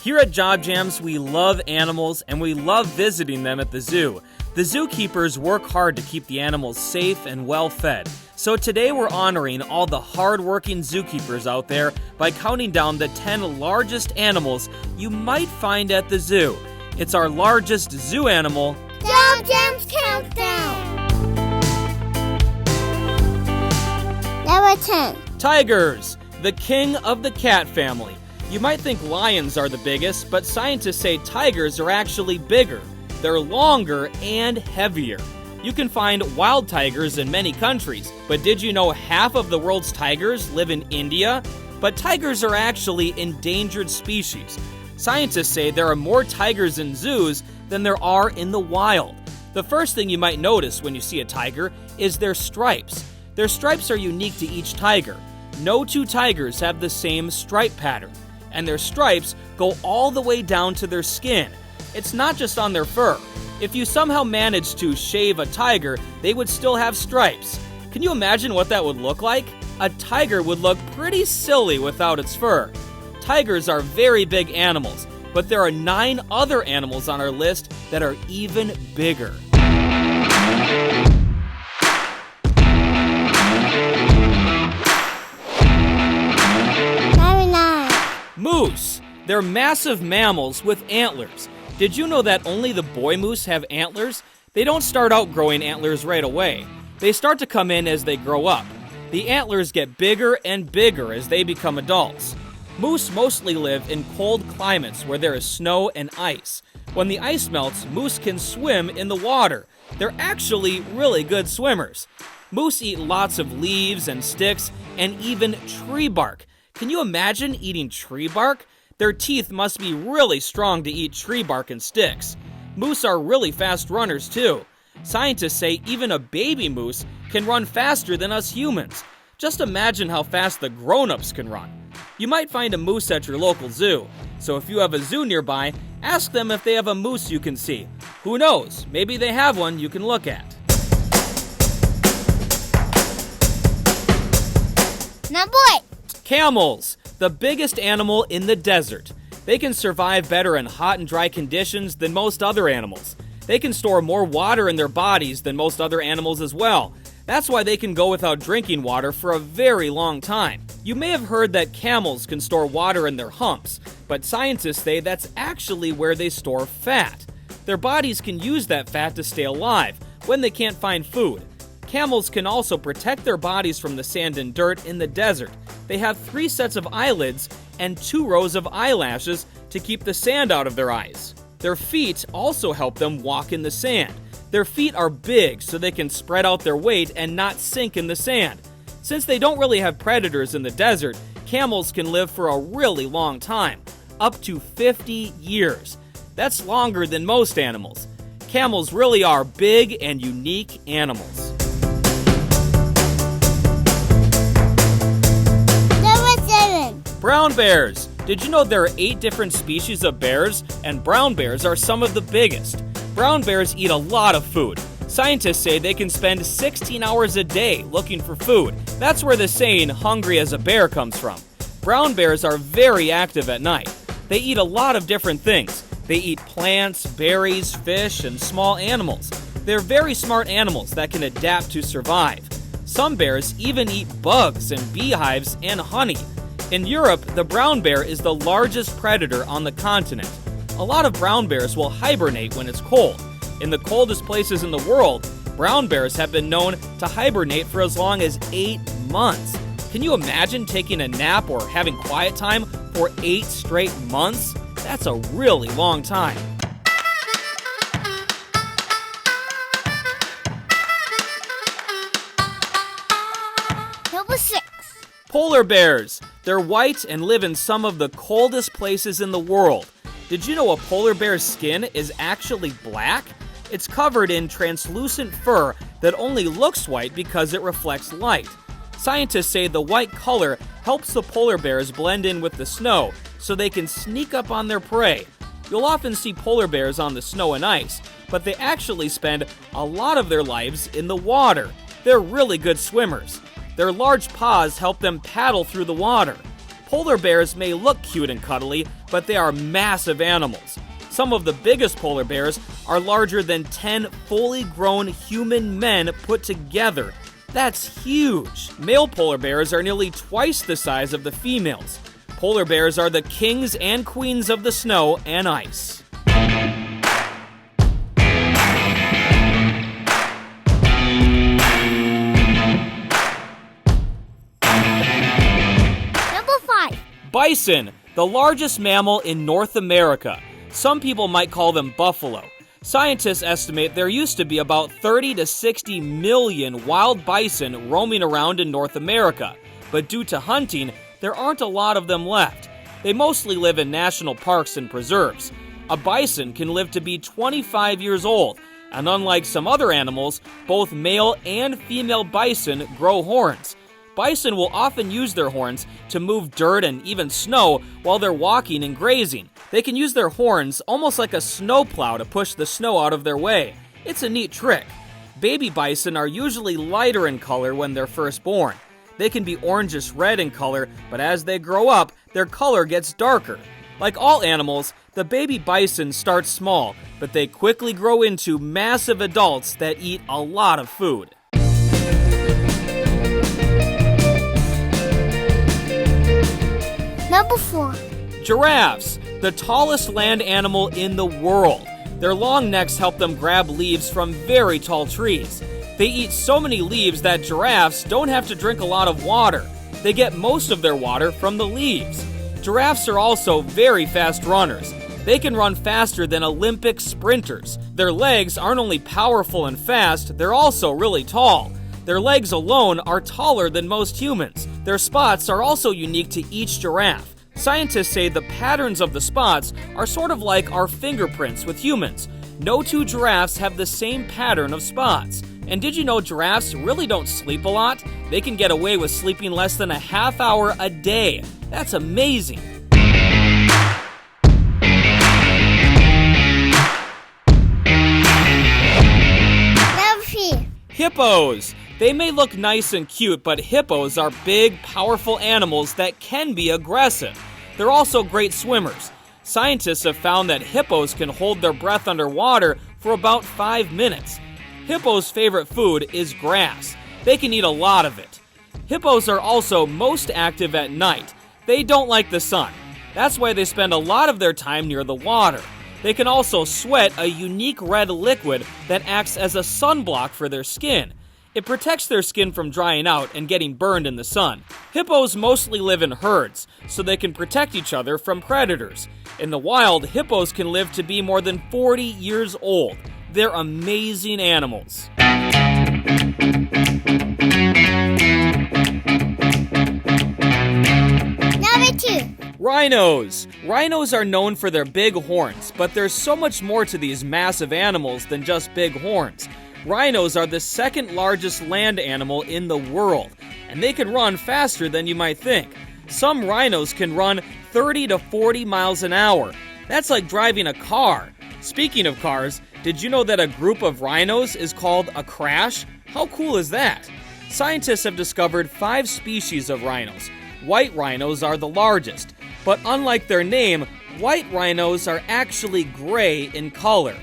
Here at JobJams, we love animals and we love visiting them at the zoo. The zookeepers work hard to keep the animals safe and well fed. So today we're honoring all the hard-working zookeepers out there by counting down the 10 largest animals you might find at the zoo. It's our largest zoo animal, JobJams Countdown! Number 10. Tigers, the king of the cat family. You might think lions are the biggest, but scientists say tigers are actually bigger. They're longer and heavier. You can find wild tigers in many countries, but did you know half of the world's tigers live in India? But tigers are actually endangered species. Scientists say there are more tigers in zoos than there are in the wild. The first thing you might notice when you see a tiger is their stripes. Their stripes are unique to each tiger. No two tigers have the same stripe pattern, and their stripes go all the way down to their skin. It's not just on their fur. If you somehow managed to shave a tiger, they would still have stripes. Can you imagine what that would look like? A tiger would look pretty silly without its fur. Tigers are very big animals, but there are 9 other animals on our list that are even bigger. Number 9. Moose. They're massive mammals with antlers. Did you know that only the boy moose have antlers? They don't start out growing antlers right away. They start to come in as they grow up. The antlers get bigger and bigger as they become adults. Moose mostly live in cold climates where there is snow and ice. When the ice melts, moose can swim in the water. They're actually really good swimmers. Moose eat lots of leaves and sticks and even tree bark. Can you imagine eating tree bark? Their teeth must be really strong to eat tree bark and sticks. Moose are really fast runners too. Scientists say even a baby moose can run faster than us humans. Just imagine how fast the grown-ups can run. You might find a moose at your local zoo, so if you have a zoo nearby, ask them if they have a moose you can see. Who knows, maybe they have one you can look at. Number 8. Camels, the biggest animal in the desert. They can survive better in hot and dry conditions than most other animals. They can store more water in their bodies than most other animals as well. That's why they can go without drinking water for a very long time. You may have heard that camels can store water in their humps, but scientists say that's actually where they store fat. Their bodies can use that fat to stay alive when they can't find food. Camels can also protect their bodies from the sand and dirt in the desert. They have 3 sets of eyelids and 2 rows of eyelashes to keep the sand out of their eyes. Their feet also help them walk in the sand. Their feet are big so they can spread out their weight and not sink in the sand. Since they don't really have predators in the desert, camels can live for a really long time, up to 50 years. That's longer than most animals. Camels really are big and unique animals. Brown bears. Did you know there are 8 different species of bears, and brown bears are some of the biggest? Brown bears eat a lot of food. Scientists say they can spend 16 hours a day looking for food. That's where the saying, hungry as a bear, comes from. Brown bears are very active at night. They eat a lot of different things. They eat plants, berries, fish, and small animals. They're very smart animals that can adapt to survive. Some bears even eat bugs and beehives and honey. In Europe, the brown bear is the largest predator on the continent. A lot of brown bears will hibernate when it's cold. In the coldest places in the world, brown bears have been known to hibernate for as long as 8 months. Can you imagine taking a nap or having quiet time for 8 straight months? That's a really long time. Number 6. Polar bears. They're white and live in some of the coldest places in the world. Did you know a polar bear's skin is actually black? It's covered in translucent fur that only looks white because it reflects light. Scientists say the white color helps the polar bears blend in with the snow so they can sneak up on their prey. You'll often see polar bears on the snow and ice, but they actually spend a lot of their lives in the water. They're really good swimmers. Their large paws help them paddle through the water. Polar bears may look cute and cuddly, but they are massive animals. Some of the biggest polar bears are larger than 10 fully grown human men put together. That's huge! Male polar bears are nearly twice the size of the females. Polar bears are the kings and queens of the snow and ice. Number 5. Bison, the largest mammal in North America. Some people might call them buffalo. Scientists estimate there used to be about 30 to 60 million wild bison roaming around in North America, but due to hunting, there aren't a lot of them left. They mostly live in national parks and preserves. A bison can live to be 25 years old, and unlike some other animals, both male and female bison grow horns. Bison will often use their horns to move dirt and even snow while they're walking and grazing. They can use their horns almost like a snowplow to push the snow out of their way. It's a neat trick. Baby bison are usually lighter in color when they're first born. They can be orangish red in color, but as they grow up, their color gets darker. Like all animals, the baby bison starts small, but they quickly grow into massive adults that eat a lot of food. Number 4. Giraffes, the tallest land animal in the world. Their long necks help them grab leaves from very tall trees. They eat so many leaves that giraffes don't have to drink a lot of water. They get most of their water from the leaves. Giraffes are also very fast runners. They can run faster than Olympic sprinters. Their legs aren't only powerful and fast, they're also really tall. Their legs alone are taller than most humans. Their spots are also unique to each giraffe. Scientists say the patterns of the spots are sort of like our fingerprints with humans. No two giraffes have the same pattern of spots. And did you know giraffes really don't sleep a lot? They can get away with sleeping less than a half hour a day. That's amazing. Number 3. Hippos. They may look nice and cute, but hippos are big, powerful animals that can be aggressive. They're also great swimmers. Scientists have found that hippos can hold their breath underwater for about 5 minutes. Hippos' favorite food is grass. They can eat a lot of it. Hippos are also most active at night. They don't like the sun. That's why they spend a lot of their time near the water. They can also sweat a unique red liquid that acts as a sunblock for their skin. It protects their skin from drying out and getting burned in the sun. Hippos mostly live in herds, so they can protect each other from predators. In the wild, hippos can live to be more than 40 years old. They're amazing animals. Number 2. Rhinos. Rhinos are known for their big horns, but there's so much more to these massive animals than just big horns. Rhinos are the second largest land animal in the world, and they can run faster than you might think. Some rhinos can run 30 to 40 miles an hour. That's like driving a car. Speaking of cars, did you know that a group of rhinos is called a crash? How cool is that? Scientists have discovered 5 species of rhinos. White rhinos are the largest, but unlike their name, white rhinos are actually gray in color.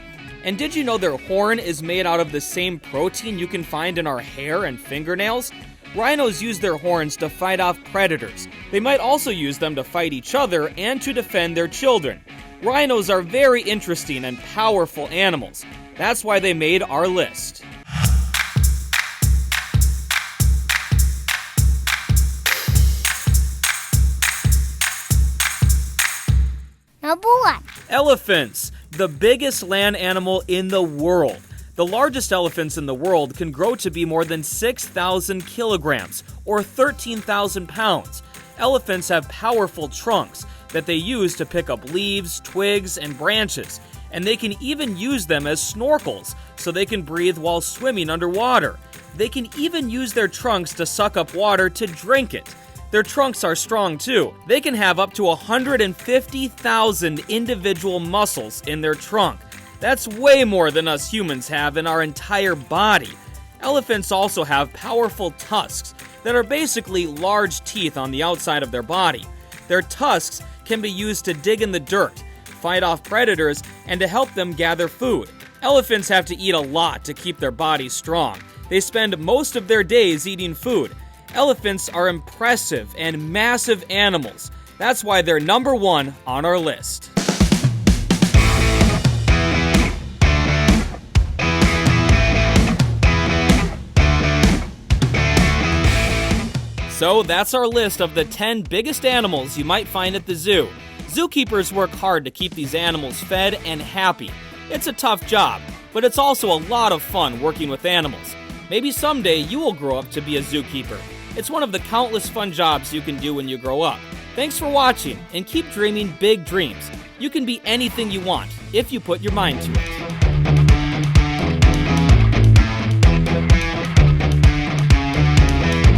And did you know their horn is made out of the same protein you can find in our hair and fingernails? Rhinos use their horns to fight off predators. They might also use them to fight each other and to defend their children. Rhinos are very interesting and powerful animals. That's why they made our list. Number 1. Elephants, the biggest land animal in the world. The largest elephants in the world can grow to be more than 6,000 kilograms, or 13,000 pounds. Elephants have powerful trunks that they use to pick up leaves, twigs, and branches, and they can even use them as snorkels, so they can breathe while swimming underwater. They can even use their trunks to suck up water to drink it. Their trunks are strong too. They can have up to 150,000 individual muscles in their trunk. That's way more than us humans have in our entire body. Elephants also have powerful tusks that are basically large teeth on the outside of their body. Their tusks can be used to dig in the dirt, fight off predators, and to help them gather food. Elephants have to eat a lot to keep their bodies strong. They spend most of their days eating food. Elephants are impressive and massive animals. That's why they're number 1 on our list. So that's our list of the 10 biggest animals you might find at the zoo. Zookeepers work hard to keep these animals fed and happy. It's a tough job, but it's also a lot of fun working with animals. Maybe someday you will grow up to be a zookeeper. It's one of the countless fun jobs you can do when you grow up. Thanks for watching, and keep dreaming big dreams. You can be anything you want if you put your mind to it.